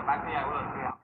个班费啊，或者这样。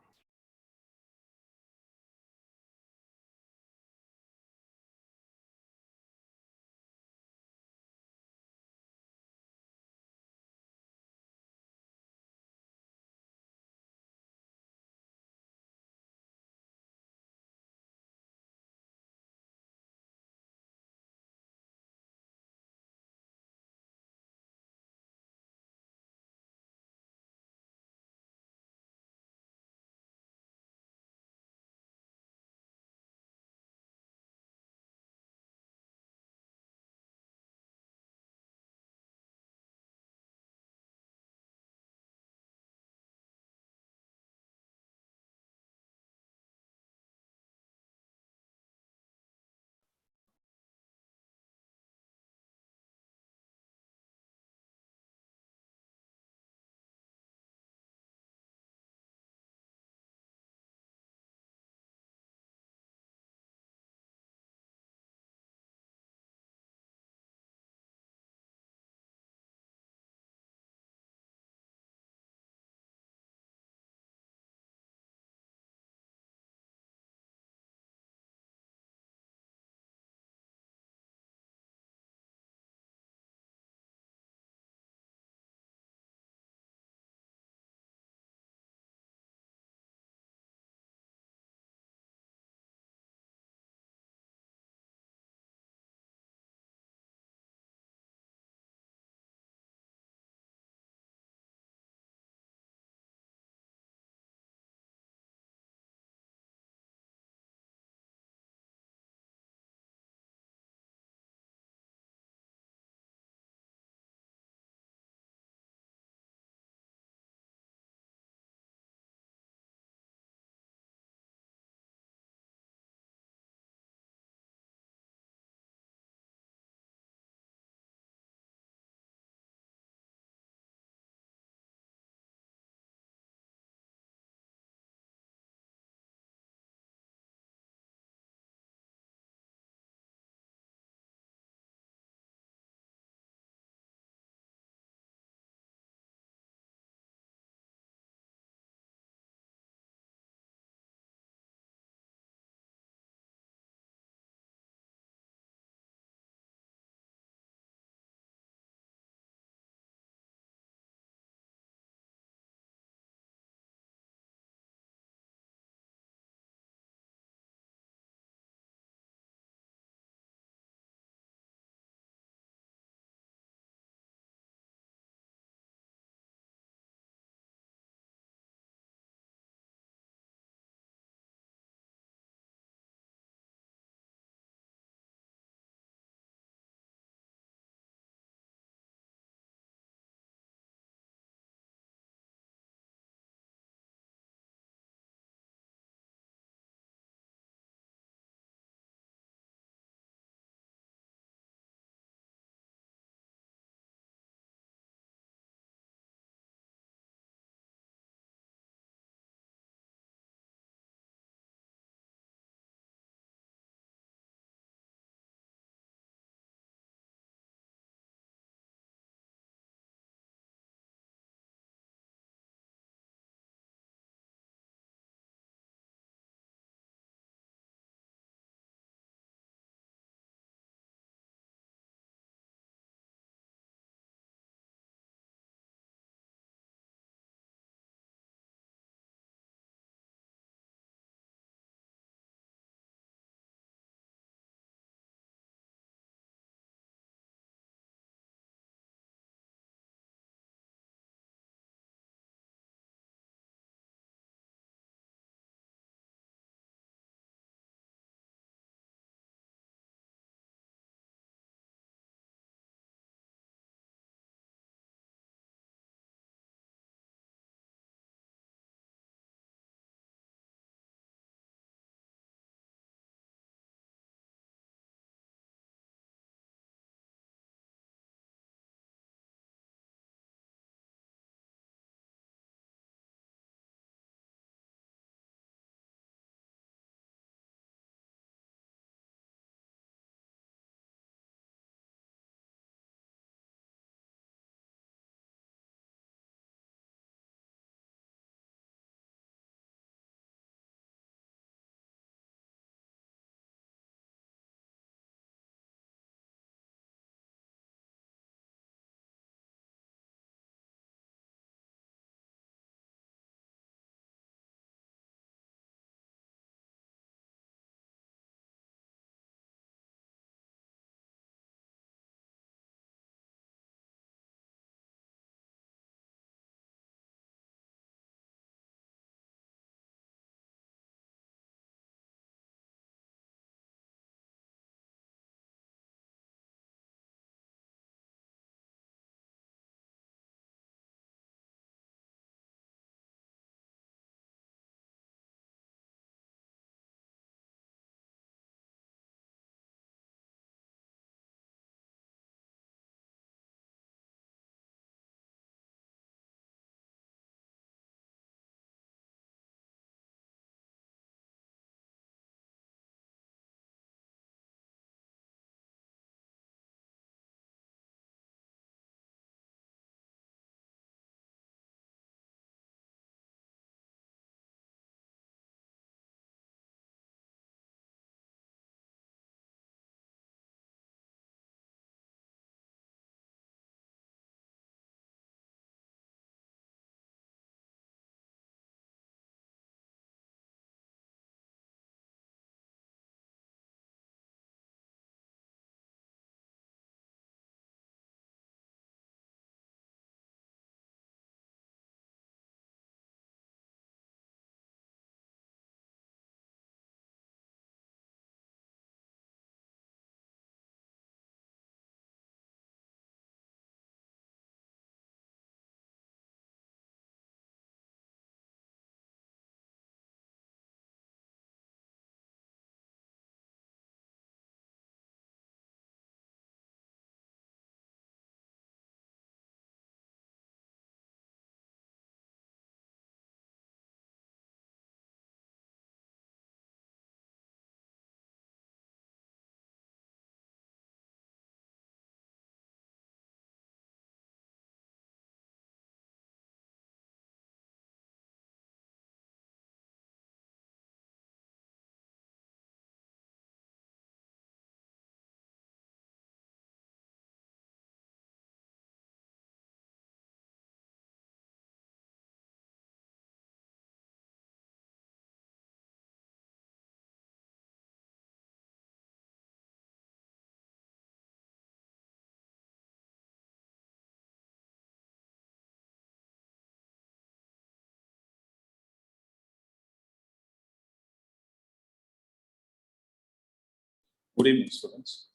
Good evening, students.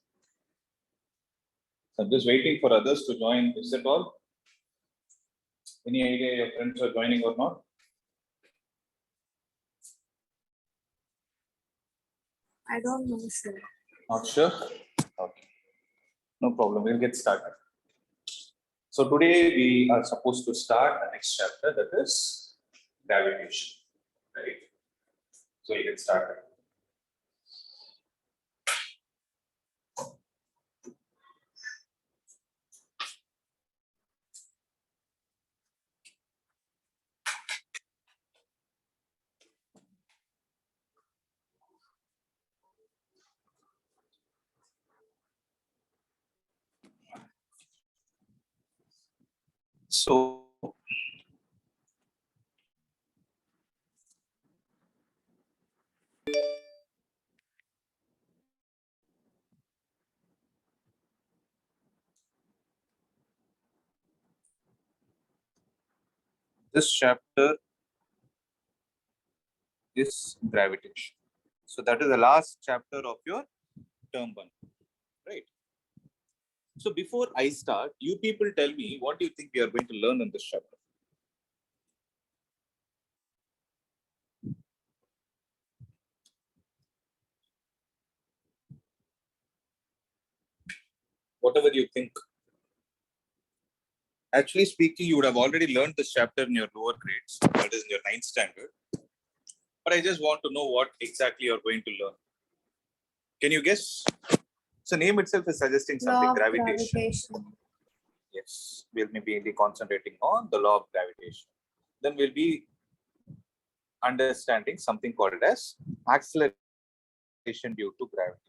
I'm just waiting for others to join. Is that all? Any idea your friends are joining or not? I don't know, sir. Not sure? Okay. No problem. We'll get started. So today we are supposed to start the next chapter, that is gravitation. Right? So we'll get started. So this chapter is gravitation. So that is the last chapter of your term one, right? So before I start, you people tell me what do you think we are going to learn in this chapter? Whatever you think. Actually speaking, you would have already learned this chapter in your lower grades, that is in your 9th standard. But I just want to know what exactly you're going to learn. Can you guess? So name itself is suggesting something, Law of gravitation. Yes, we'll be mainly concentrating on the law of gravitation. Then we'll be understanding something called as acceleration due to gravity.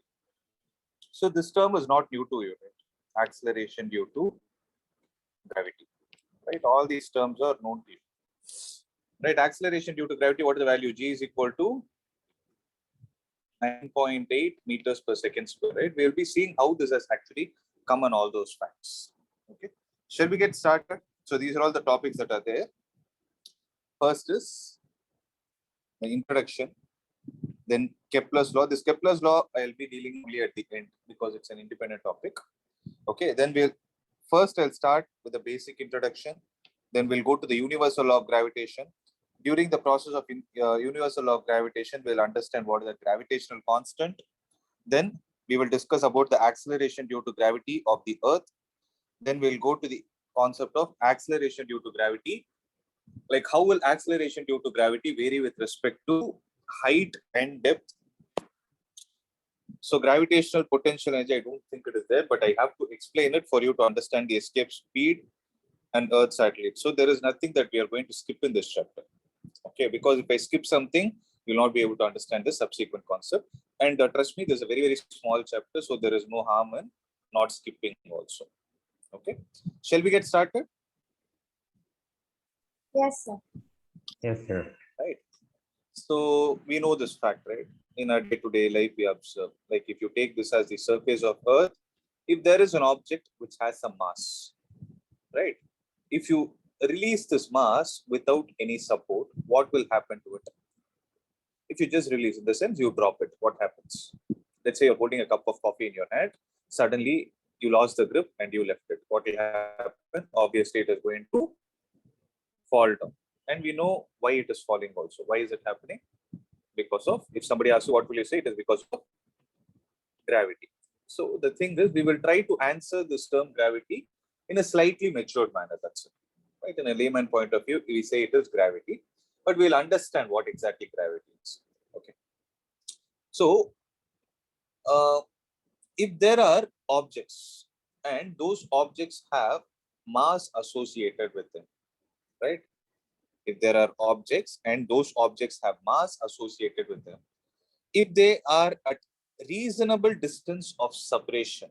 So this term is not new to you, right? Acceleration due to gravity, right? All these terms are known to you, right? Acceleration due to gravity, what is the value? G is equal to 9.8 meters per second square, right? We'll be seeing how this has actually come on all those facts. Okay, shall we get started? So these are all the topics that are there. First is the introduction, then Kepler's law. This Kepler's law I'll be dealing only at the end because it's an independent topic. Okay, then I'll start with the basic introduction. Then we'll go to the universal law of gravitation. During the process of universal law of gravitation, we'll understand what is the gravitational constant. Then we will discuss about the acceleration due to gravity of the Earth. Then we'll go to the concept of acceleration due to gravity. Like how will acceleration due to gravity vary with respect to height and depth? So gravitational potential energy, I don't think it is there, but I have to explain it for you to understand the escape speed and Earth satellite. So there is nothing that we are going to skip in this chapter. Okay, because if I skip something, you'll not be able to understand the subsequent concept. And trust me, there's a very, very small chapter, so there is no harm in not skipping also. Okay, shall we get started? Yes, sir. Yes, sir. Right. So we know this fact, right? In our day-to-day life, we observe, like if you take this as the surface of Earth, if there is an object which has some mass, right? If you release this mass without any support, what will happen to it? If you just release, in the sense you drop it, what happens? Let's say you're holding a cup of coffee in your hand, suddenly you lost the grip and you left it. What will happen? Obviously, it is going to fall down. And we know why it is falling also. Why is it happening? Because of, if somebody asks you what will you say, it is because of gravity. So the thing is, we will try to answer this term gravity in a slightly matured manner. That's it. Right? In a layman point of view, we say it is gravity, but we'll understand what exactly gravity is. Okay. So if there are objects and those objects have mass associated with them, right? If there are objects and those objects have mass associated with them, if they are at reasonable distance of separation,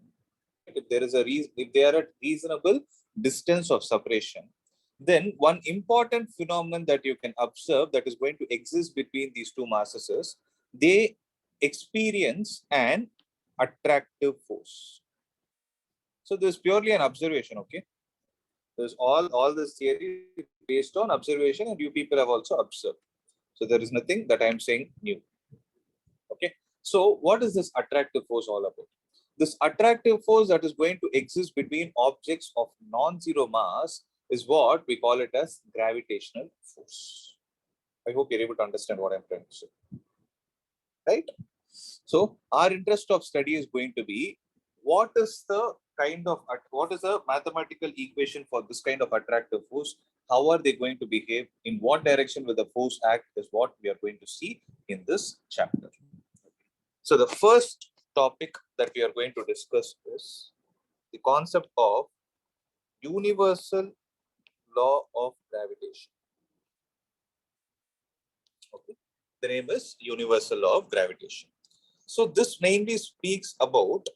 if they are at reasonable distance of separation, then one important phenomenon that you can observe that is going to exist between these two masses is they experience an attractive force. So this is purely an observation, okay? There's all this theory based on observation, and you people have also observed. So there is nothing that I'm saying new. Okay. So what is this attractive force all about? This attractive force that is going to exist between objects of non-zero mass is what we call it as gravitational force. I hope you're able to understand what I'm trying to say. Right? So our interest of study is going to be what is the mathematical equation for this kind of attractive force? How are they going to behave? In what direction will the force act is what we are going to see in this chapter. So the first topic that we are going to discuss is the concept of universal law of gravitation. Okay. The name is universal law of gravitation. So this mainly speaks about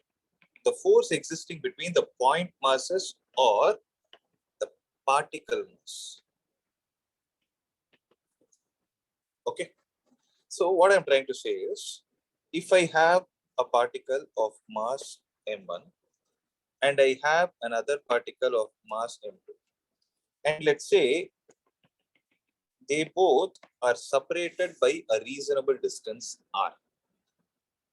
the force existing between the point masses or the particle mass. Okay. So what I'm trying to say is, if I have a particle of mass m1 and I have another particle of mass m2, and let's say they both are separated by a reasonable distance r,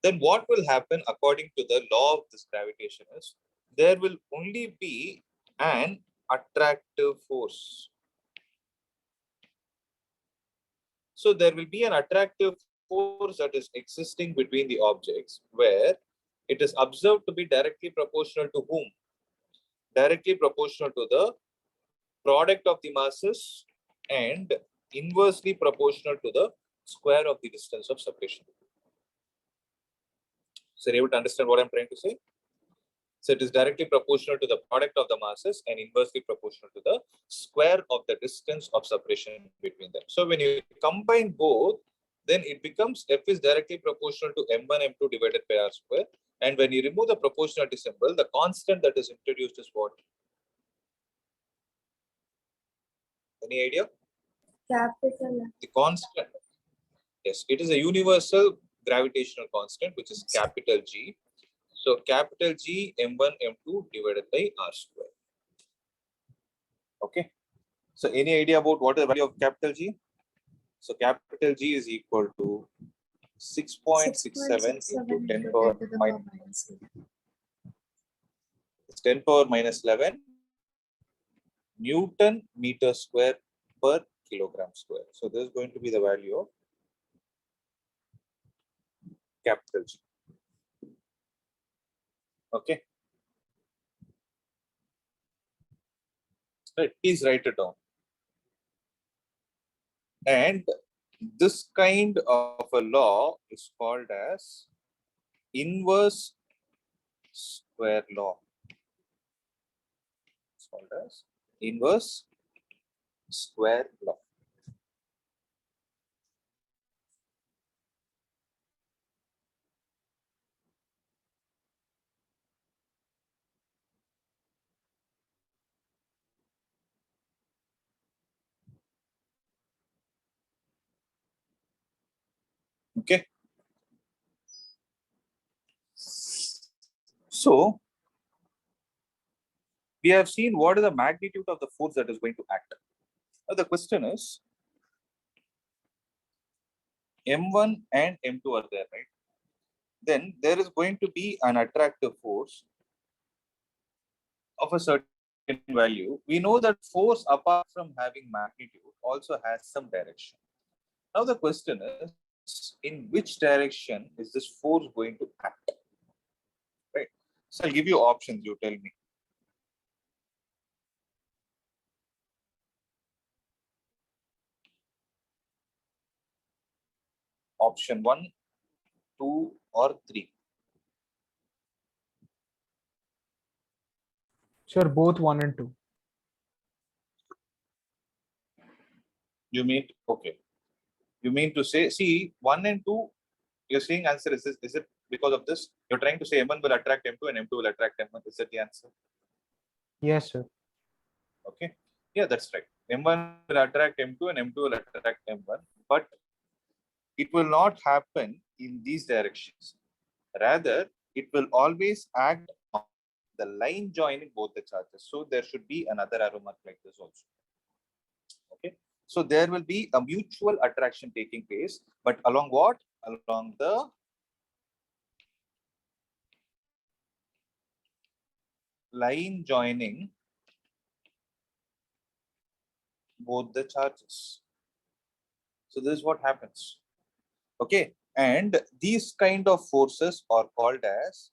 then what will happen according to the law of this gravitation is there will only be an attractive force. So there will be an attractive force that is existing between the objects where it is observed to be directly proportional to whom? Directly proportional to the product of the masses and inversely proportional to the square of the distance of separation. So you're able to understand what I'm trying to say? So it is directly proportional to the product of the masses and inversely proportional to the square of the distance of separation between them. So when you combine both, then it becomes F is directly proportional to M1, M2 divided by R square. And when you remove the proportionality symbol, the constant that is introduced is what? Any idea? Capital. The constant. Yes, it is a universal gravitational constant, which is capital G. So capital G M1, M2 divided by R square. Okay. So any idea about what is the value of capital G? So capital G is equal to 6.67 into 10 power minus 10 power minus 11 Newton meter square per kilogram square. So this is going to be the value of capital G. Okay. Right. Please write it down. And this kind of a law is called as inverse square law. It's called as inverse square law. Okay. So we have seen what is the magnitude of the force that is going to act. Now the question is, M1 and M2 are there, right? Then there is going to be an attractive force of a certain value. We know that force, apart from having magnitude, also has some direction. Now the question is, in which direction is this force going to act? Right. So I'll give you options. You tell me. Option 1, 2, or 3. Sure, both 1 and 2. You mean okay? You mean to say, see, 1 and 2. You're saying answer is this? Is it because of this? You're trying to say M1 will attract M2 and M2 will attract M1. Is that the answer? Yes, sir. Okay. Yeah, that's right. M1 will attract M2 and M2 will attract M1, but it will not happen in these directions. Rather, it will always act on the line joining both the charges. So there should be another arrow mark like this also. Okay. So there will be a mutual attraction taking place, but along what? Along the line joining both the charges. So this is what happens. Okay, and these kind of forces are called as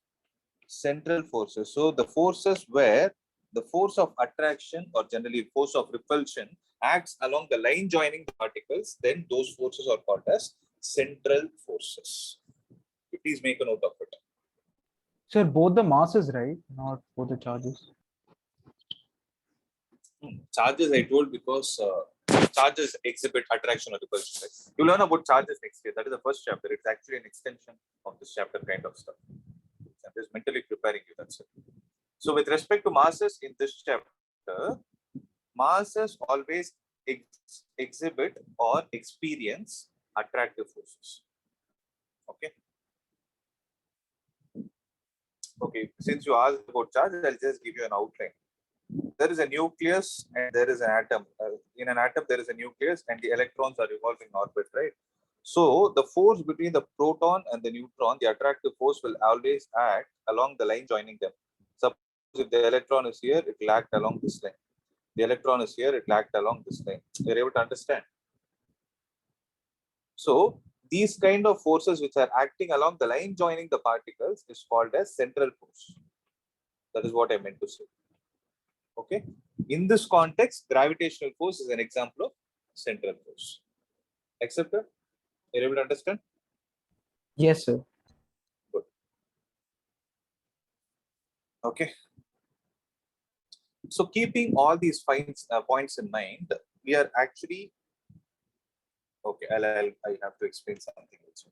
central forces. So the forces where the force of attraction or generally force of repulsion acts along the line joining the particles, then those forces are called as central forces. Please make a note of it. Sir, both the masses, right? Not both the charges. Charges I told because charges exhibit attraction or repulsion. Right? You learn about charges next year. That is the first chapter. It's actually an extension of this chapter kind of stuff. I'm just mentally preparing you. That's it. So with respect to masses in this chapter, masses always exhibit or experience attractive forces. Okay. Okay. Since you asked about charges, I'll just give you an outline. There is a nucleus and there is an atom. In an atom, there is a nucleus and the electrons are revolving in orbit, right? So the force between the proton and the neutron, the attractive force will always act along the line joining them. Suppose if the electron is here, it will act along this line. The electron is here, it will act along this line. You're able to understand? So these kind of forces which are acting along the line joining the particles is called as central force. That is what I meant to say. Okay. In this context, gravitational force is an example of central force. Accepted? You're able to understand? Yes, sir. Good. Okay. So keeping all these points in mind, we are actually okay. I have to explain something else.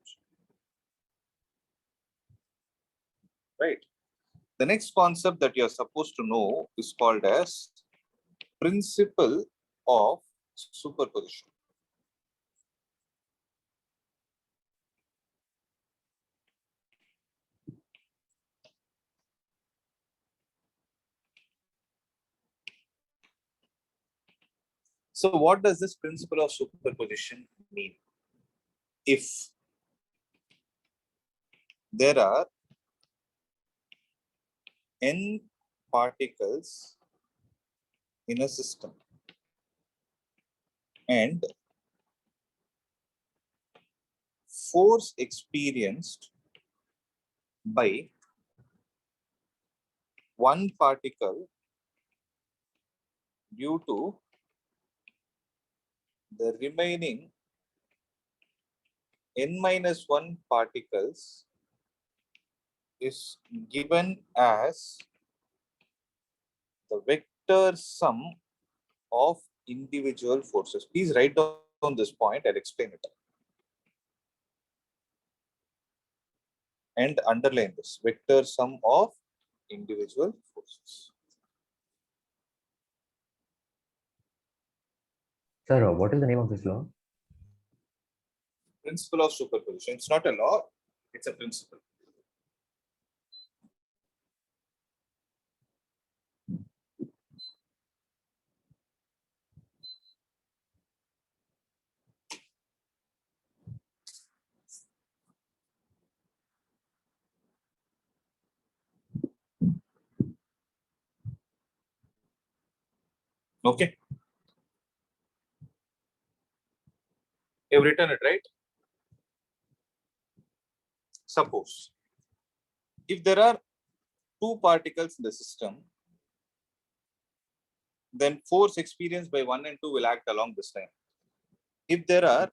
Right. The next concept that you're supposed to know is called as principle of superposition. So what does this principle of superposition mean? If there are n particles in a system and force experienced by one particle due to the remaining n-1 particles is given as the vector sum of individual forces. Please write down this point. I'll explain it. And underline this vector sum of individual forces. Sir, what is the name of this law? Principle of superposition. It's not a law, it's a principle. Okay. You've written it, right? Suppose if there are two particles in the system, then force experienced by 1 and 2 will act along this line. If there are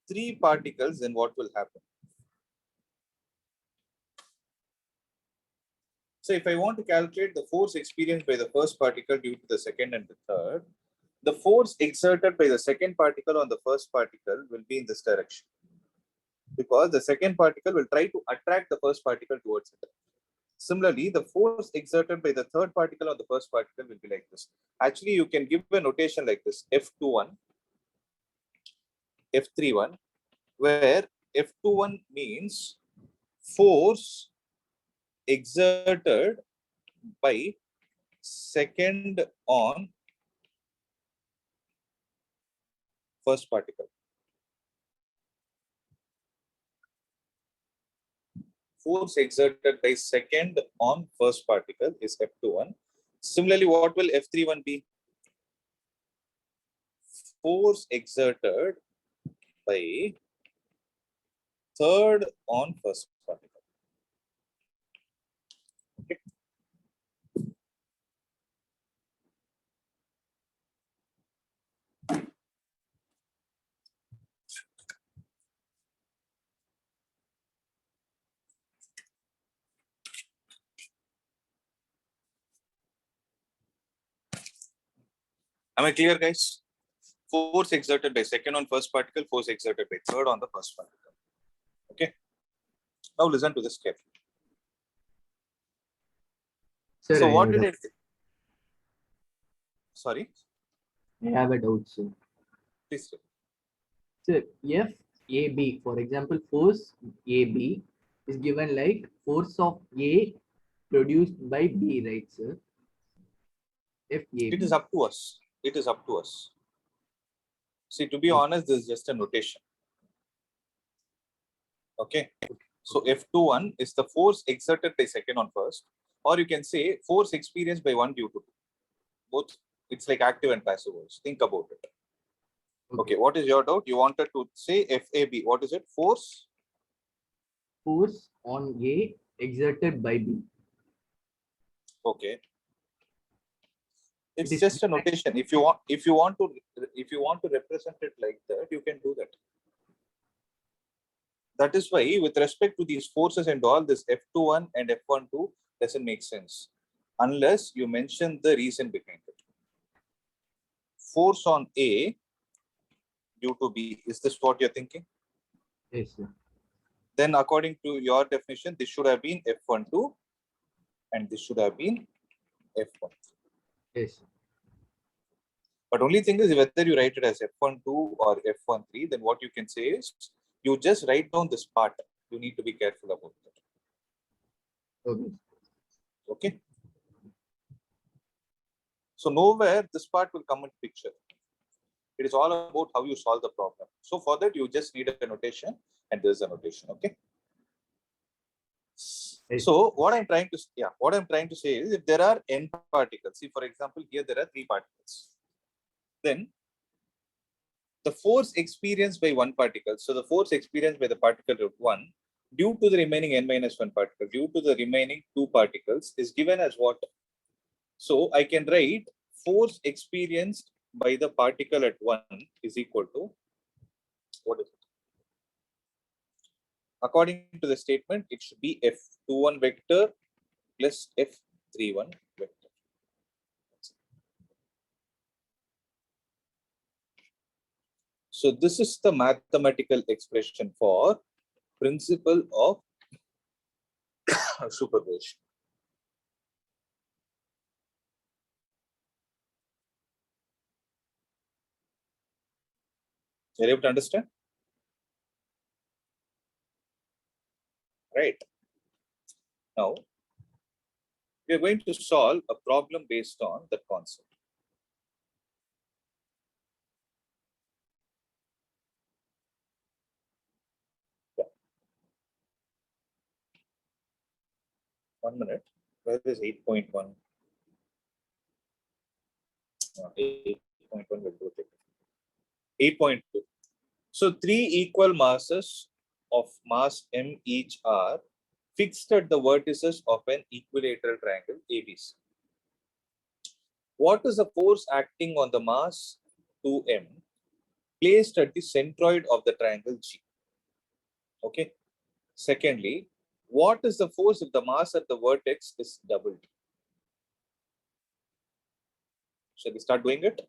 three particles, then what will happen? So if I want to calculate the force experienced by the first particle due to the second and the third, the force exerted by the second particle on the first particle will be in this direction, because the second particle will try to attract the first particle towards it. Similarly, the force exerted by the third particle on the first particle will be like this. Actually, you can give a notation like this: F21, F31, where F21 means force exerted by second on first particle. force exerted by second on first particle is F21. Similarly, what will F31 be? Force exerted by third on first particle. Okay. Am I clear, guys? Force exerted by second on first particle, force exerted by third on the first particle. Okay. Now listen to this carefully. Sir, So I what have did a- it? Sorry, I have a doubt, sir. please. Sir, if AB, for example, force AB is given like force of A produced by B, right, sir? If It AB. is up to us. It is up to us. See, to be honest, this is just a notation. Okay. So F21 is the force exerted by second on first, or you can say force experienced by one due to two. Both, it's like active and passive voice. Think about it. Okay, what is your doubt? You wanted to say FAB. What is it? Force. Force on A exerted by B. Okay. It's is just a notation. If you want to represent it like that, you can do that. That is why, with respect to these forces and all, this F21 and F12 doesn't make sense unless you mention the reason behind it. Force on A due to B. Is this what you're thinking? Yes, sir. Then, according to your definition, this should have been F12 and this should have been F1. Yes, sir. But only thing is, whether you write it as F12 or F13, then what you can say is you just write down this part. You need to be careful about that. Okay. Okay. So nowhere this part will come into picture. It is all about how you solve the problem. So for that, you just need a notation, and there's a notation. Okay. Yes. So what I'm trying to say is, if there are n particles, see, for example, here there are 3 particles. Then the force experienced by one particle, so the force experienced by the particle of 1 due to the remaining n minus 1 particle, due to the remaining 2 particles is given as what? So I can write force experienced by the particle at 1 is equal to, what is it? According to the statement, it should be F21 vector plus F31 vector. So this is the mathematical expression for principle of superposition. Are you able to understand? Right. Now, we are going to solve a problem based on that concept. Yeah. 1 minute. Where is 8.1? 8.1 will do it. 8.2. So 3 equal masses of mass m each are fixed at the vertices of an equilateral triangle ABC. What is the force acting on the mass 2m placed at the centroid of the triangle G? Okay. Secondly, what is the force if the mass at the vertex is doubled? Shall we start doing it?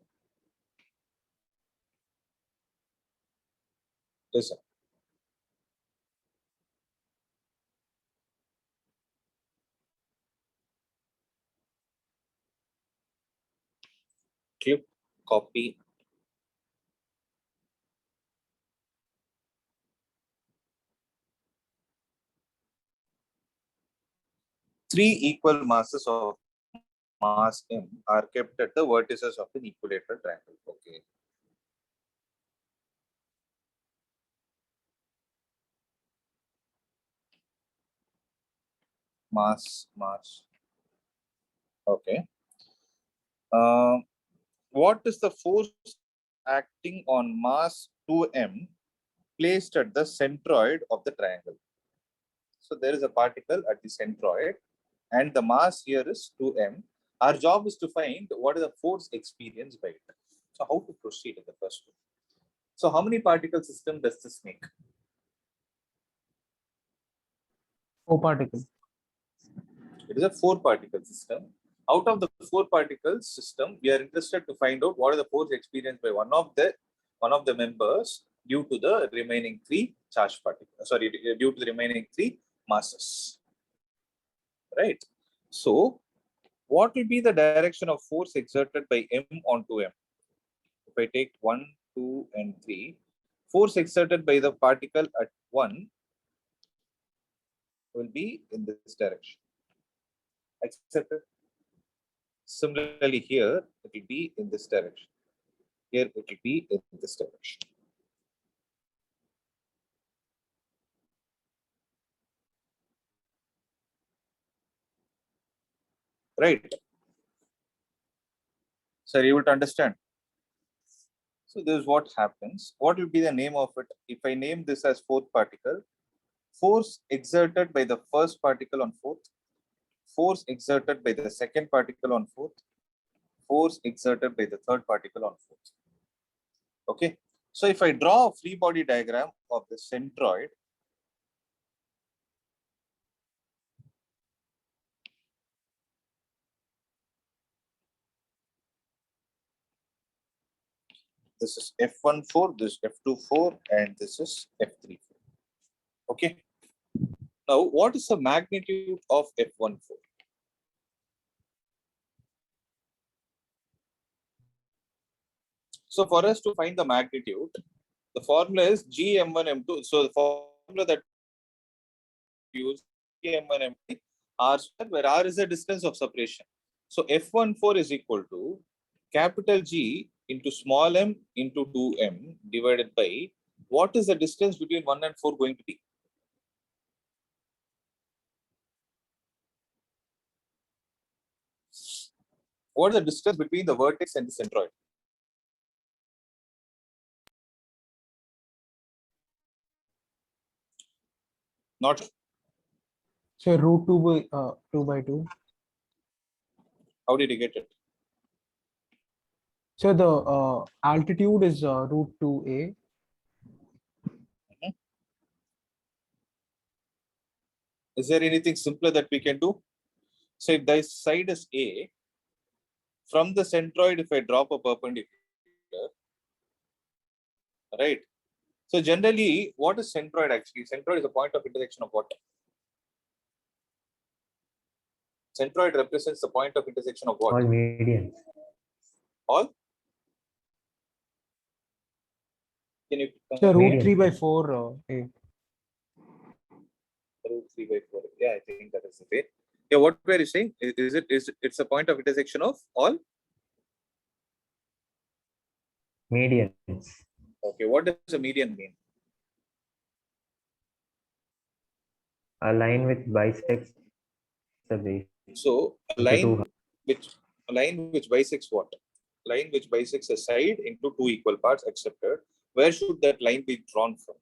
Listen. Clip, copy. Three equal masses of mass m are kept at the vertices of an equilateral triangle. Okay. mass. Okay. What is the force acting on mass 2m placed at the centroid of the triangle? So there is a particle at the centroid and the mass here is 2m. Our job is to find what is the force experienced by it. So how to proceed in the first one? So how many particle system does this make? 4 particles. It is a 4 particle system. Out of the 4 particle system, we are interested to find out what is the force experienced by one of the members due to the remaining 3 charge particles. Sorry, due to the remaining 3 masses. Right. So, what will be the direction of force exerted by m onto m? If I take 1, 2, and 3, force exerted by the particle at 1 will be in this direction. Accepted. Similarly, here it will be in this direction. Here it will be in this direction. Right. So, are you able to understand? So, this is what happens. What will be the name of it? If I name this as 4th particle, force exerted by the first particle on 4th, force exerted by the second particle on 4th, force exerted by the third particle on 4th. Okay. So, if I draw a free body diagram of the centroid, this is F14, this is F24, and this is F34. Okay. Now, what is the magnitude of F14? So, for us to find the magnitude, the formula is Gm1 m2. So, the formula that we use Gm1 m2 r square, where r is the distance of separation. So, F14 is equal to capital G into small m into 2m divided by what is the distance between 1 and 4 going to be? What is the distance between the vertex and the centroid? Not So root 2 by 2. how did you get it? So the altitude is root 2a. Is there anything simpler that we can do? So if this side is A, from the centroid, if I drop a perpendicular, right? So generally, what is centroid actually? Centroid is a point of intersection of what? Centroid represents the point of intersection of what? All medians. All? Can you So root Median. 3 by 4 a. root 3 by 4? Yeah, I think that is the way. Yeah, what we are saying is it's a point of intersection of all? Medians. Okay, what does a median mean? A line which bisects the base. So a Into line which bisects what? Line which bisects a side into 2 equal parts accepted. Where should that line be drawn from?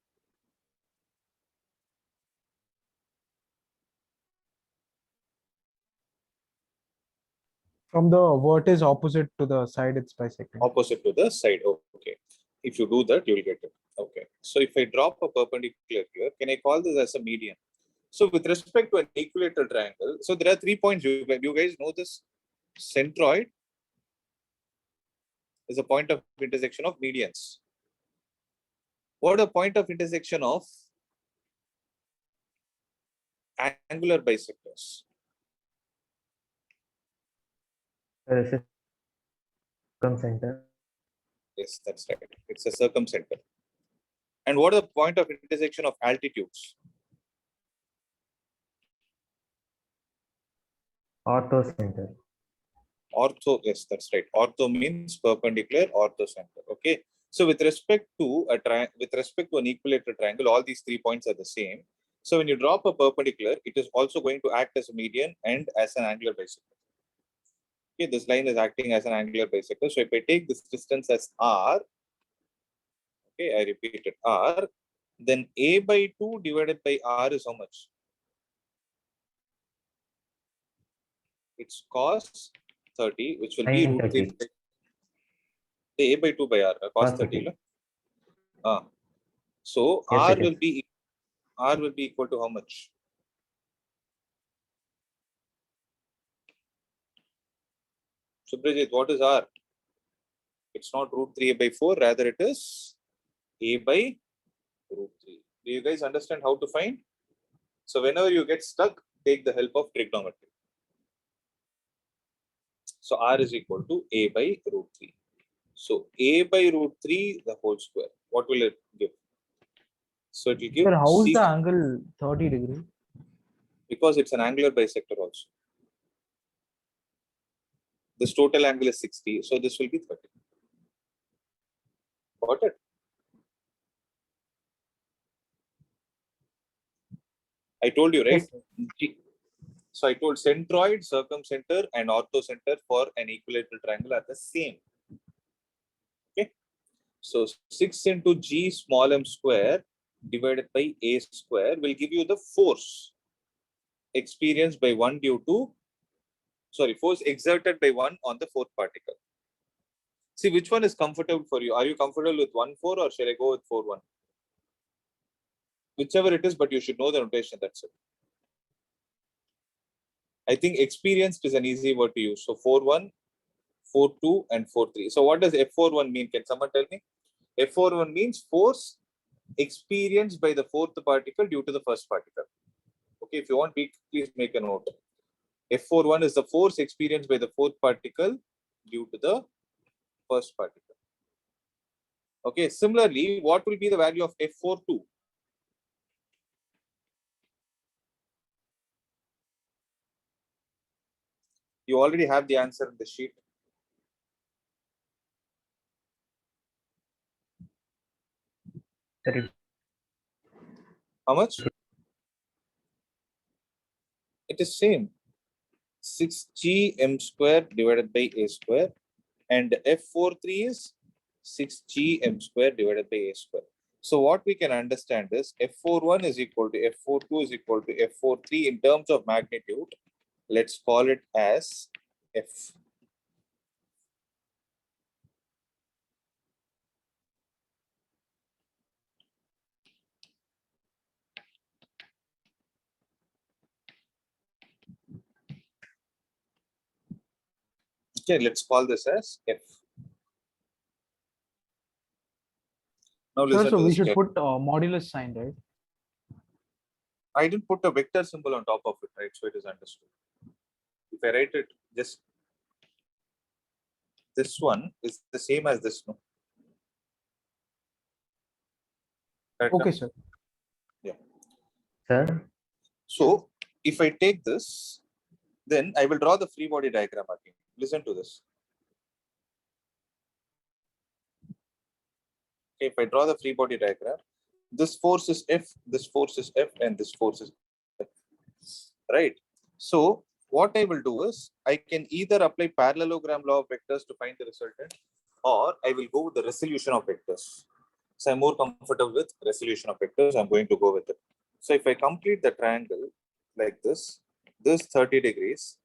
From the vertex opposite to the side it's bisecting. Opposite to the side. Okay. If you do that, you will get it. Okay. So if I drop a perpendicular here, can I call this as a median? So with respect to an equilateral triangle, so there are 3 points. You guys know this. Centroid is a point of intersection of medians. What a point of intersection of angular bisectors? This is circumcenter. Yes, that's right. It's a circumcenter. And what are the point of intersection of altitudes? Orthocenter. Ortho, yes, that's right. Ortho means perpendicular, orthocenter. Okay. So with respect to an equilateral triangle, all these 3 points are the same. So when you drop a perpendicular, it is also going to act as a median and as an angular bisector. Okay, this line is acting as an angular bisector. So if I take this distance as r, okay, I repeat it r, then a by 2 divided by r is how much? It's cos 30, which will be Sin root 3. 30. A by 2 by r, cos Cos 30. 30. So Yes, r it will is. be equal to how much? Subrajit, what is r? It's not root 3 by 4, rather it is a by root 3. Do you guys understand how to find? So whenever you get stuck, take the help of trigonometry. So r is equal to a by root 3. So a by root 3 the whole square. What will it give? So it will give Sir, how is C, the angle 30 degree? because it's an angular bisector also. This total angle is 60, so this will be 30. Got it? I told you, right? Yes, sir. So I told centroid, circumcenter, and orthocenter for an equilateral triangle are the same. Okay. So 6 into g small m square divided by a square will give you the force experienced by one due to, force exerted by one on the fourth particle. See, which one is comfortable for you? Are you comfortable with 1-4 or shall I go with 4-1? Whichever it is, but you should know the notation, that's it. I think experienced is an easy word to use. So 4-1, 4-2, and 4-3. So what does F41 mean? Can someone tell me? F41 means force experienced by the fourth particle due to the first particle. Okay, if you want, please make a note. F41 is the force experienced by the fourth particle due to the first particle. Okay, similarly, what will be the value of F42? You already have the answer in the sheet. How much? It is same. 6g m square divided by a square, and F43 is 6g m square divided by a square. So what we can understand is F41 is equal to F42 is equal to F43 in terms of magnitude. Let's call it as F. Okay, let's call this as F. Now Sir, listen so to we this. should put modulus sign, right? I didn't put a vector symbol on top of it, right? So it is understood. If I write it, just this one is the same as this, no? Correct, Okay, no? sir. Sir, So if I take this, then I will draw the free body diagram again. Listen to this. Okay, if I draw the free body diagram, this force is F, this force is F, and this force is F. Right? So what I will do is I can either apply parallelogram law of vectors to find the resultant, or I will go with the resolution of vectors. So I'm more comfortable with resolution of vectors. I'm going to go with it. So if I complete the triangle like this 30 degrees,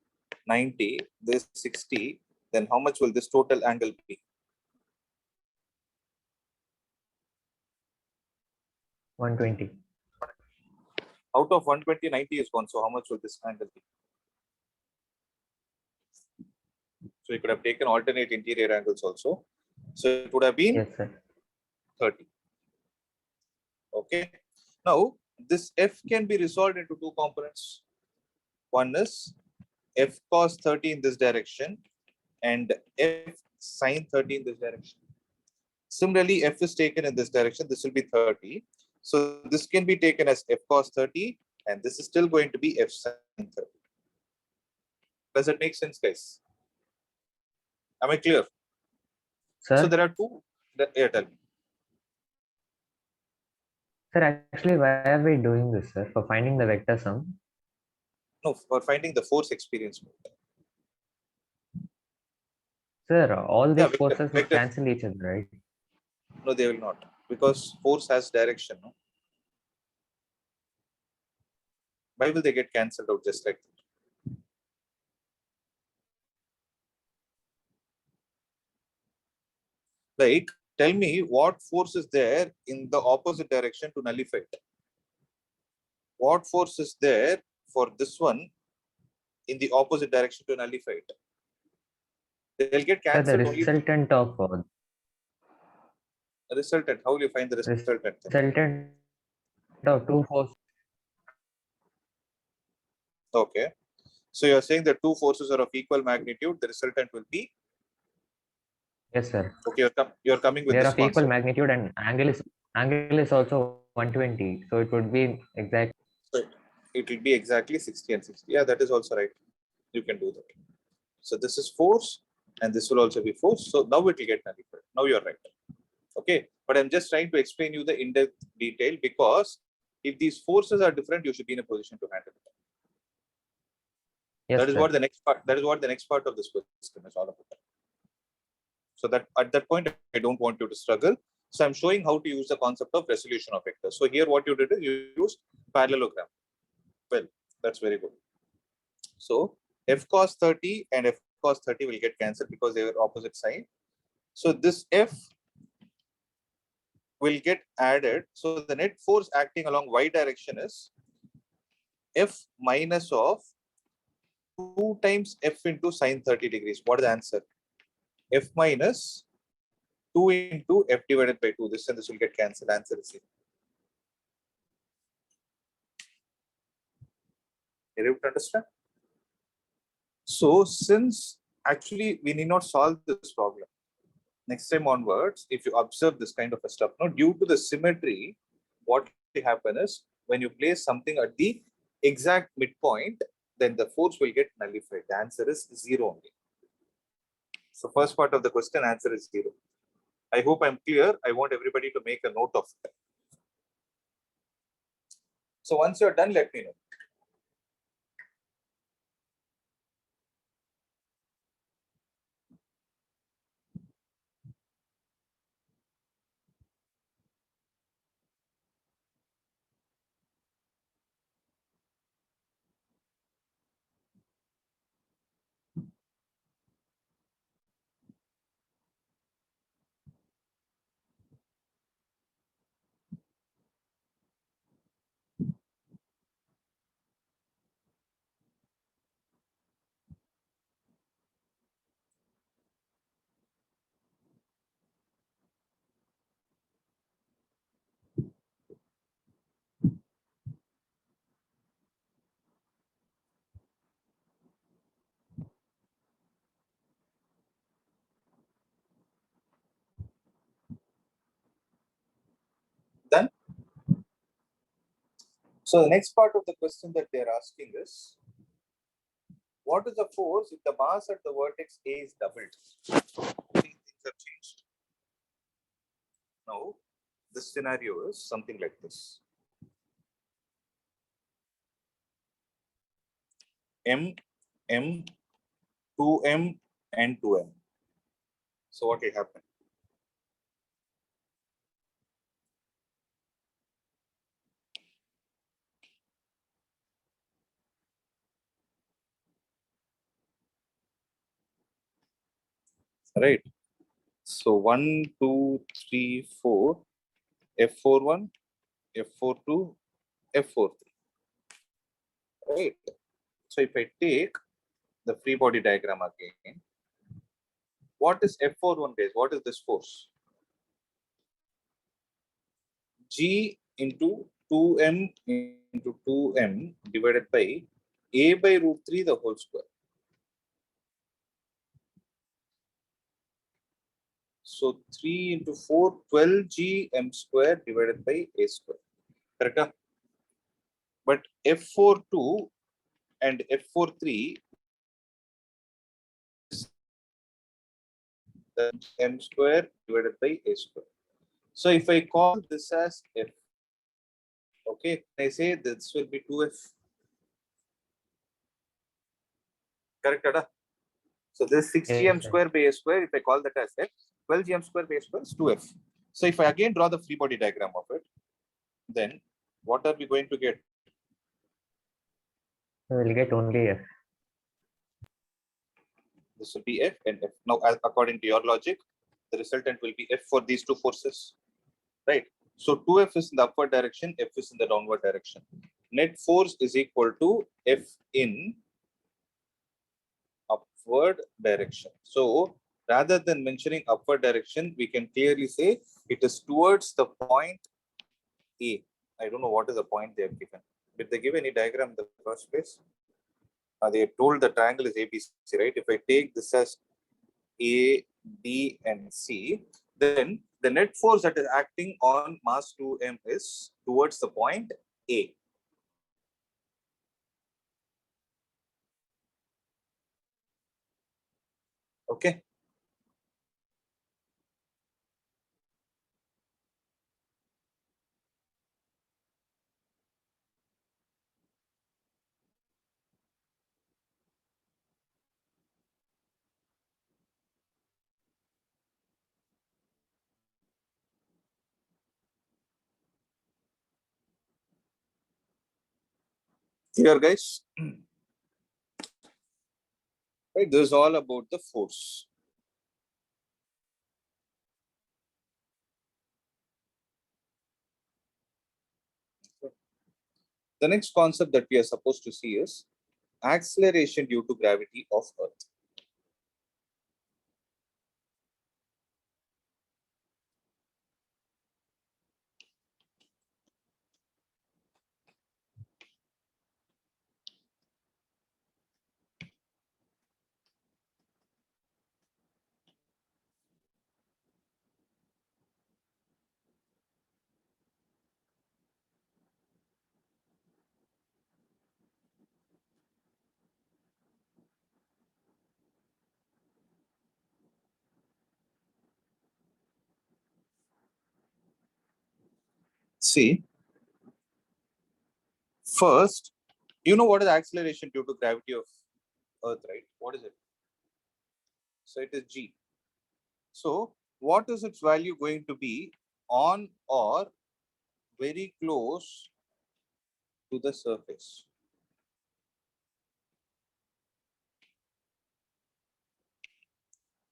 90, this 60, then how much will this total angle be? 120. Out of 120, 90 is gone. So how much will this angle be? So you could have taken alternate interior angles also. So it would have been Yes, sir. 30. Okay. Now this F can be resolved into two components. One is F cos 30 in this direction and F sin 30 in this direction. Similarly, F is taken in this direction. This will be 30. So this can be taken as F cos 30, and this is still going to be F sin 30. Does that make sense, guys? Am I clear? Sir, So there are two. Yeah, tell me. Sir, actually, why are we doing this, sir? For finding the vector sum? No, for finding the force experience mode. Sir, all Yeah, these vector, forces would vector. cancel each other, right? No, they will not, because force has direction. No? Why will they get cancelled out just like that? Like, tell me what force is there in the opposite direction to nullify it? What force is there for this one in the opposite direction to nullify it? They'll get Sir, the cancelled only. resultant of Resultant. How will you find the resultant? Then? resultant of two forces. Okay. So you're saying the two forces are of equal magnitude. The resultant will be Yes, sir. okay. You're coming with They are this of equal concept. magnitude, and angle is also 120. So it would be exact. So it will be exactly 60 and 60. Yeah, that is also right. You can do that. So this is force, and this will also be force. So now it will get nullified. Now you're right. Okay, but I'm just trying to explain you the in-depth detail, because if these forces are different, you should be in a position to handle it. Yes, That is sir. what the next part. That is what the next part of this question is all about. So that at that point, I don't want you to struggle. So I'm showing how to use the concept of resolution of vectors. So here, what you did is you used parallelogram. Well, that's very good. So f cos 30 and f cos 30 will get cancelled because they were opposite sign. So this f will get added. So the net force acting along y direction is f minus of 2 times f into sine 30 degrees. What is the answer? F minus 2 into f divided by 2. This and this will get cancelled. Answer is 0. Are you able to understand? So since actually we need not solve this problem, next time onwards, if you observe this kind of a stuff, now due to the symmetry, what will happen is when you place something at the exact midpoint, then the force will get nullified. The answer is 0 only. So first part of the question, answer is 0. I hope I'm clear. I want everybody to make a note of it. So once you're done, let me know. Done. So the next part of the question that they're asking is, what is the force if the mass at the vertex A is doubled? Things have changed. Now, this scenario is something like this. M, M, 2M, and 2M. So what will happen? Right. So 1, 2, 3, 4, F41, F42, F43. Right. So if I take the free body diagram again, what is F41 guys? What is this force? G into 2M into 2M divided by A by root 3 the whole square. So 3 into 4, 12G M square divided by A square. Correct? But F42 and F43, the M square divided by A square. So if I call this as F, Okay, I say this will be 2F. Correct, Ada? So this 6gm Yes, sir. square by a square, if I call that as F, 12gm square by a square is 2F. So if I again draw the free body diagram of it, then what are we going to get? So we'll get only F. This will be F and F. Now, according to your logic, the resultant will be F for these two forces, right? So 2F is in the upward direction, F is in the downward direction. Net force is equal to F in upward direction. So rather than mentioning upward direction, we can clearly say it is towards the point A. I don't know what is the point they have given. Did they give any diagram in the first place? They have told the triangle is ABC, right? If I take this as A, B, and C, then the net force that is acting on mass 2m is towards the point A. Okay. Here, guys. Right, this is all about the force. The next concept that we are supposed to see is acceleration due to gravity of Earth. See, first, you know what is acceleration due to gravity of Earth, right? What is it? So it is G. So what is its value going to be on or very close to the surface?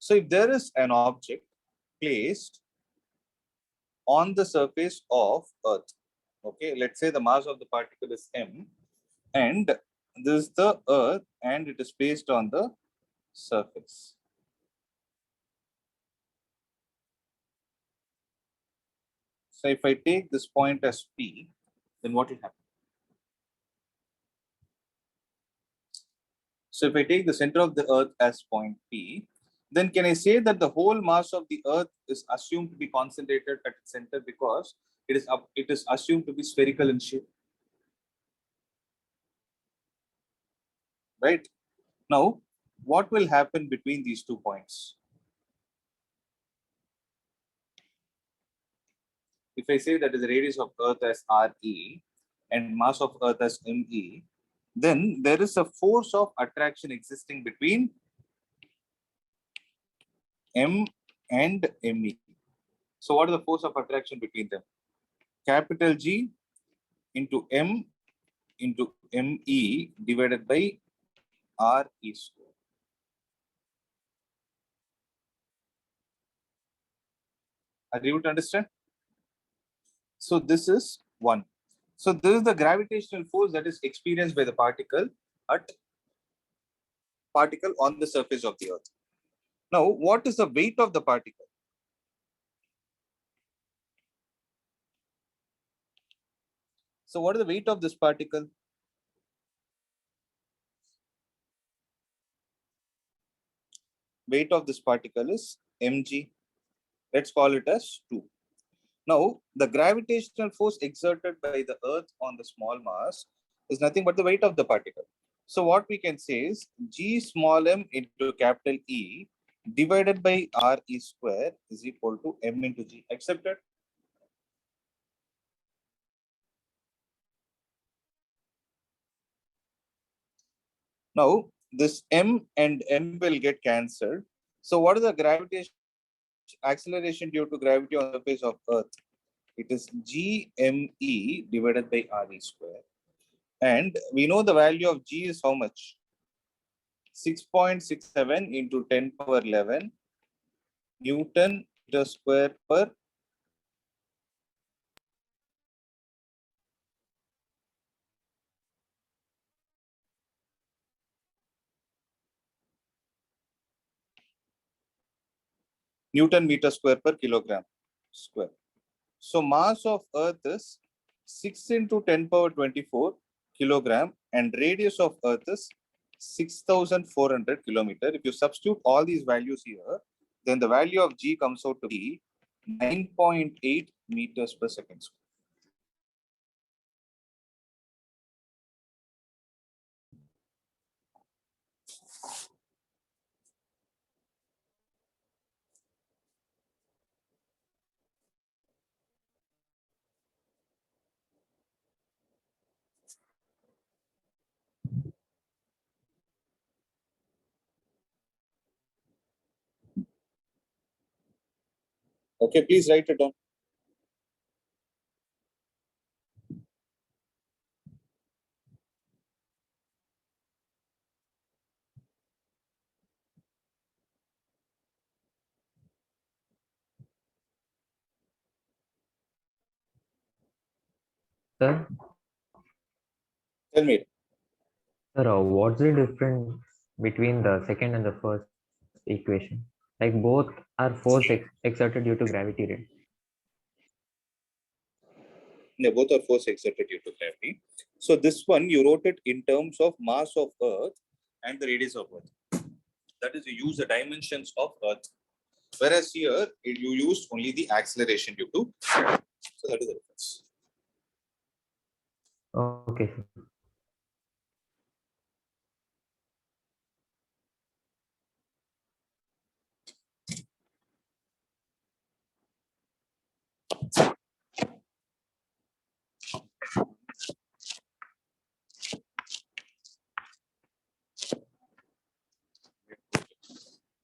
So if there is an object placed on the surface of Earth, okay, let's say the mass of the particle is m, and this is the Earth, and it is placed on the surface. So if I take this point as P, then what will happen? So if I take the center of the Earth as point P, then can I say that the whole mass of the Earth is assumed to be concentrated at its center because it is assumed to be spherical in shape, right? Now, what will happen between these 2 points? If I say that is the radius of Earth as RE and mass of Earth as ME, then there is a force of attraction existing between M and ME. So what is the force of attraction between them? Capital G into M into ME divided by RE square. Are you able to understand? So this is one. So this is the gravitational force that is experienced by the particle on the surface of the Earth. Now, what is the weight of the particle? So what is the weight of this particle? Weight of this particle is mg. Let's call it as 2. Now, the gravitational force exerted by the Earth on the small mass is nothing but the weight of the particle. So what we can say is g small m into capital E divided by RE square is equal to m into g. Accepted? Now, this M and M will get cancelled. So what is the gravitational acceleration due to gravity on the surface of Earth? It is GME divided by RE square. And we know the value of G is how much? 6.67 into 10 power 11 Newton meter square per Newton meter square per kilogram square. So mass of Earth is 6 into 10 power 24 kilogram and radius of Earth is 6,400 kilometer. If you substitute all these values here, then the value of G comes out to be 9.8 meters per second square. Okay, please write it down. Sir, Tell me. sir, what's the difference between the second and the first equation? Like both are force exerted due to gravity, right? Yeah, both are force exerted due to gravity. So this one you wrote it in terms of mass of Earth and the radius of Earth. That is, you use the dimensions of Earth. Whereas here you used only the acceleration due to. So that is the difference. Okay, sir.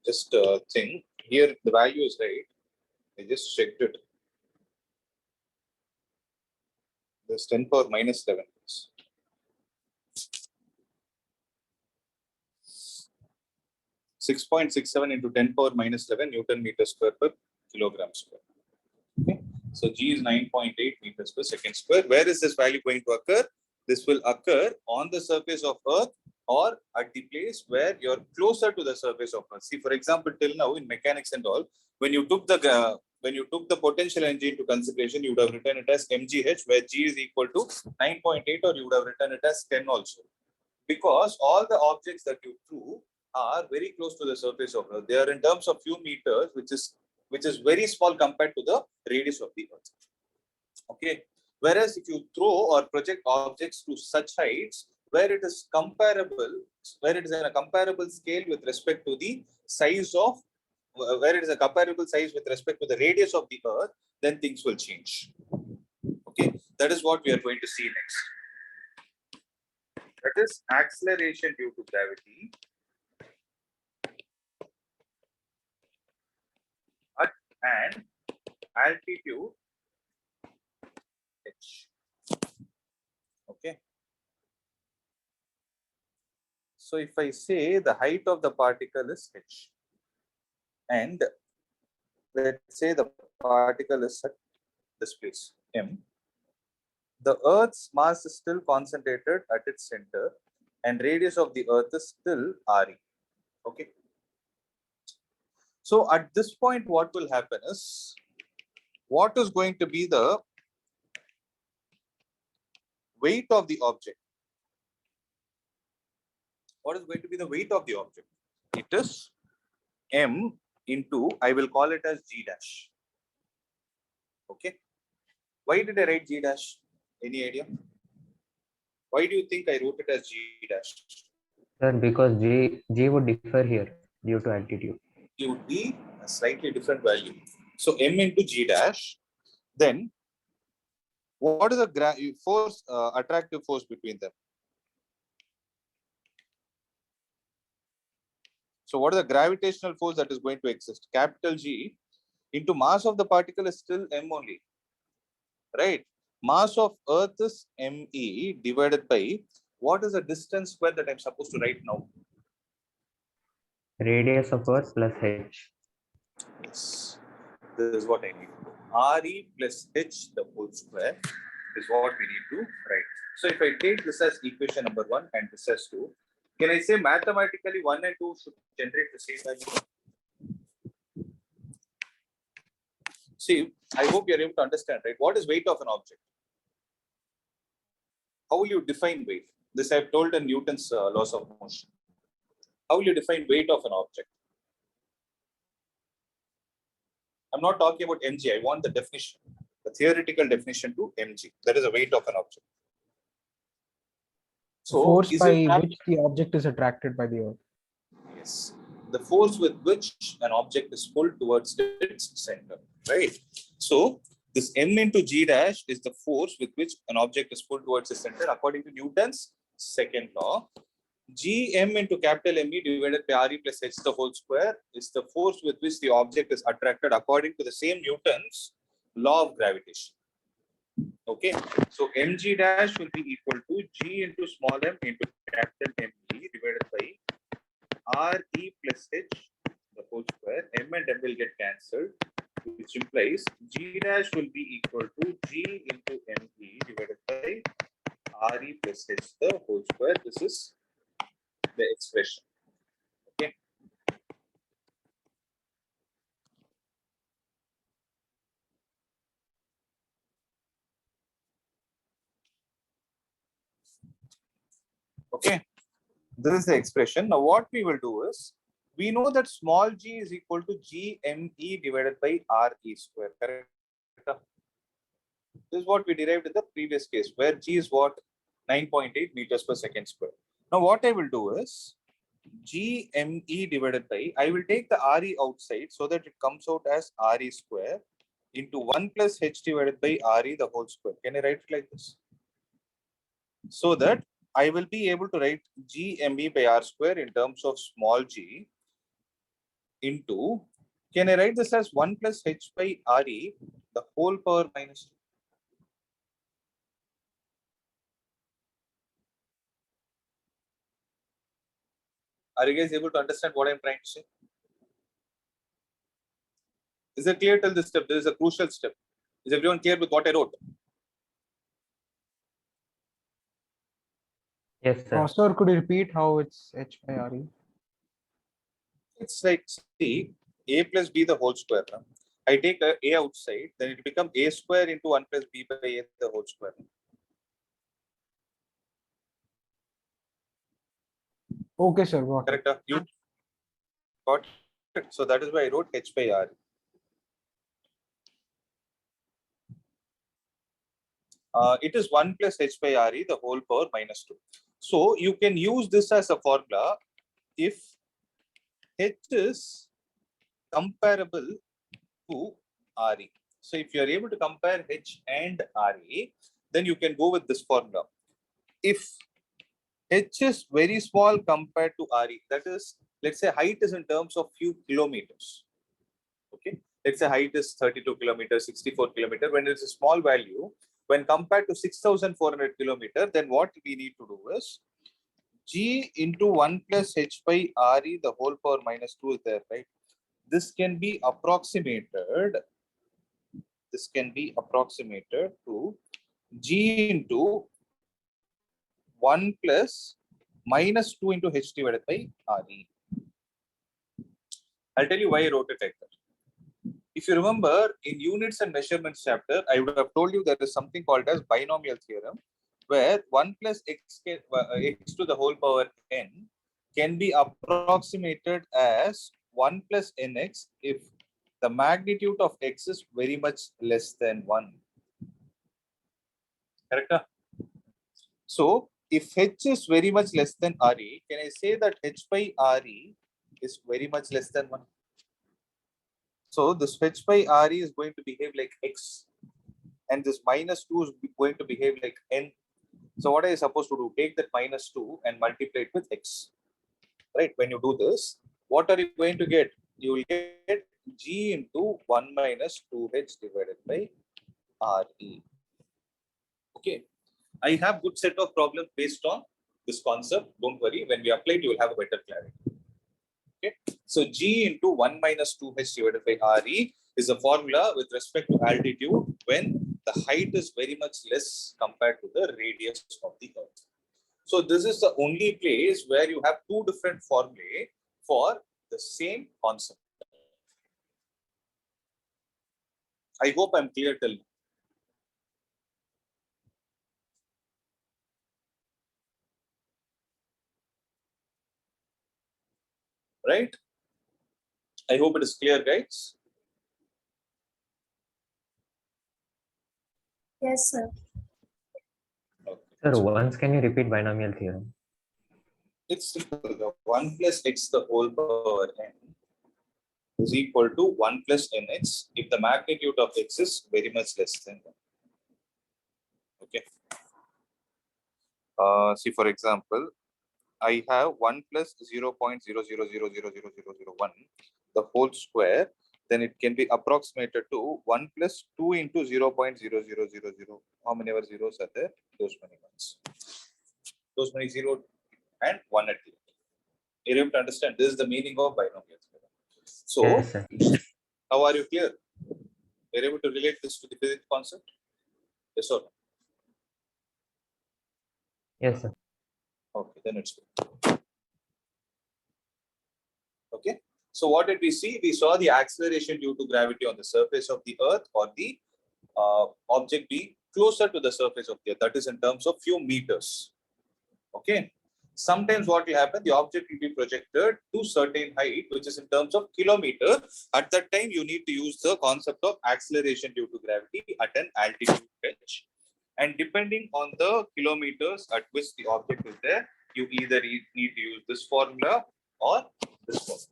Just think here the value is right. I just checked it. There's 10 power minus 11. 6.67 into 10 power minus 11 Newton meter square per kilogram square. Okay. So G is 9.8 meters per second square. Where is this value going to occur? This will occur on the surface of Earth or at the place where you're closer to the surface of Earth. See, for example, till now in mechanics and all, when you took the potential energy into consideration, you would have written it as mgh, where G is equal to 9.8, or you would have written it as 10 also. Because all the objects that you threw are very close to the surface of Earth. They are in terms of few meters, which is very small compared to the radius of the Earth. Okay. Whereas if you throw or project objects to such heights where it is comparable, where it is in a comparable scale with respect to the size of, where it is a comparable size with respect to the radius of the Earth, then things will change. Okay. That is what we are going to see next. That is acceleration due to gravity at an altitude h. Okay. So if I say the height of the particle is h, and let's say the particle is at this place m, the Earth's mass is still concentrated at its center, and radius of the Earth is still re. Okay. So at this point, what will happen is, what is going to be the weight of the object? What is going to be the weight of the object? It is m into, I will call it as g dash. Okay. Why did I write g dash? Any idea? Why do you think I wrote it as g dash? Sir, because G would differ here due to altitude. It would be a slightly different value. So m into g dash. Then what is the force, attractive force between them? So what is the gravitational force that is going to exist? Capital G into mass of the particle is still m only, right? Mass of Earth is me divided by what is the distance square that I'm supposed to write now? Radius of Earth plus h. Yes, this is what I need to do. Re plus h the whole square is what we need to write. So if I take this as equation number 1 and this as 2, can I say mathematically 1 and 2 should generate the same value? See, I hope you're able to understand, right? What is weight of an object? How will you define weight? This I've told in Newton's laws of motion. How will you define weight of an object? I'm not talking about mg. I want the definition, the theoretical definition to mg. That is the weight of an object. So, Force is by it not- which the object is attracted by the earth. Yes, the force with which an object is pulled towards its center, right? So this m into g dash is the force with which an object is pulled towards its center according to Newton's second law. Gm into capital Me divided by Re plus h the whole square is the force with which the object is attracted according to the same Newton's law of gravitation. Okay, so mg dash will be equal to g into small m into capital Me divided by Re plus h the whole square. M and m will get cancelled, which implies g dash will be equal to g into me divided by Re plus h the whole square. This is the expression. Okay. Okay. This is the expression. Now, what we will do is, we know that small g is equal to gme divided by Re square. Correct? This is what we derived in the previous case, where g is what? 9.8 meters per second square. Now, what I will do is, gme divided by, I will take the Re outside so that it comes out as Re square into 1 plus h divided by Re the whole square. Can I write it like this? So that I will be able to write gme by r square in terms of small g into, can I write this as 1 plus h by Re the whole power minus 2? Are you guys able to understand what I'm trying to say? Is it clear till this step? This is a crucial step. Is everyone clear with what I wrote? Yes, sir. Sir, could you repeat how it's h by Re? It's like, see, a plus b the whole square. No? I take a outside, then it becomes a square into 1 plus b by a the whole square. Okay, sir, got it. Correct? You got it. So that is why I wrote h by r. It is 1 plus h by Re the whole power minus 2. So you can use this as a formula if h is comparable to Re. So if you are able to compare h and Re, then you can go with this formula. If h is very small compared to Re, that is, let's say height is in terms of few kilometers. Okay, let's say height is 32 kilometers, 64 kilometers. When it's a small value, when compared to 6,400 kilometers, then what we need to do is g into 1 plus h by Re the whole power minus 2 is there, right? This can be approximated. This can be approximated to g into 1 plus minus 2 into h divided by Re. I'll tell you why I wrote it like that. If you remember, in units and measurements chapter, I would have told you there is something called as binomial theorem, where 1 plus x to the whole power n can be approximated as 1 plus nx if the magnitude of x is very much less than 1. Correct? So, if h is very much less than Re, can I say that h by Re is very much less than 1? So this h by Re is going to behave like x, and this minus 2 is going to behave like n. So what are you supposed to do? Take that minus 2 and multiply it with x. Right? When you do this, what are you going to get? You will get G into 1 minus 2H divided by RE. Okay. I have good set of problems based on this concept. Don't worry. When we apply it, you will have a better clarity. Okay. So G into 1 minus 2H divided by RE is a formula with respect to altitude when the height is very much less compared to the radius of the Earth. So this is the only place where you have two different formulae for the same concept. I hope I'm clear till now. Right? I hope it is clear, guys. Yes, sir. Okay. Sir, once can you repeat binomial theorem? It's simple. The 1 plus x the whole power n is equal to 1 plus nx if the magnitude of x is very much less than 1. Okay. See, for example, I have 1 plus 0.000000001, the whole square, then it can be approximated to 1 plus 2 into 0.0000. How many ever zeros are there? Those many ones. Those many 0 and 1 at the end. You're able to understand this is the meaning of binomial theorem. So, Yes, sir. how are you clear? You're able to relate this to the physics concept? Yes or no? Yes, sir. Okay, then it's good. Okay. So what did we see? We saw the acceleration due to gravity on the surface of the Earth or the object being closer to the surface of the Earth. That is in terms of few meters. Okay. Sometimes what will happen, the object will be projected to certain height, which is in terms of kilometer. At that time, you need to use the concept of acceleration due to gravity at an altitude h. And depending on the kilometers at which the object is there, you either need to use this formula or this formula.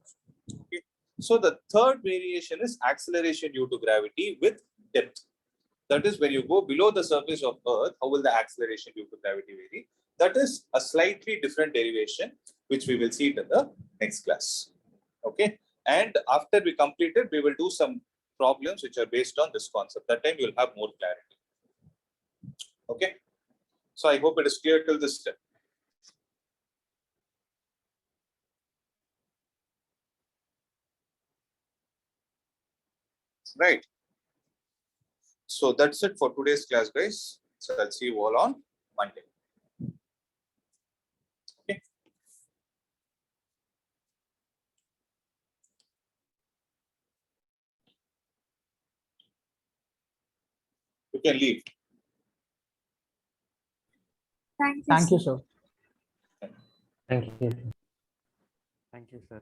Okay. So the third variation is acceleration due to gravity with depth. That is when you go below the surface of Earth, how will the acceleration due to gravity vary? That is a slightly different derivation, which we will see it in the next class. Okay. And after we complete it, we will do some problems which are based on this concept. That time you will have more clarity. Okay. So I hope it is clear till this step. Right. So that's it for today's class, guys. So I'll see you all on Monday. Okay. You can leave. Thank you. Thank you, sir. sir. Thank you. Thank you, sir.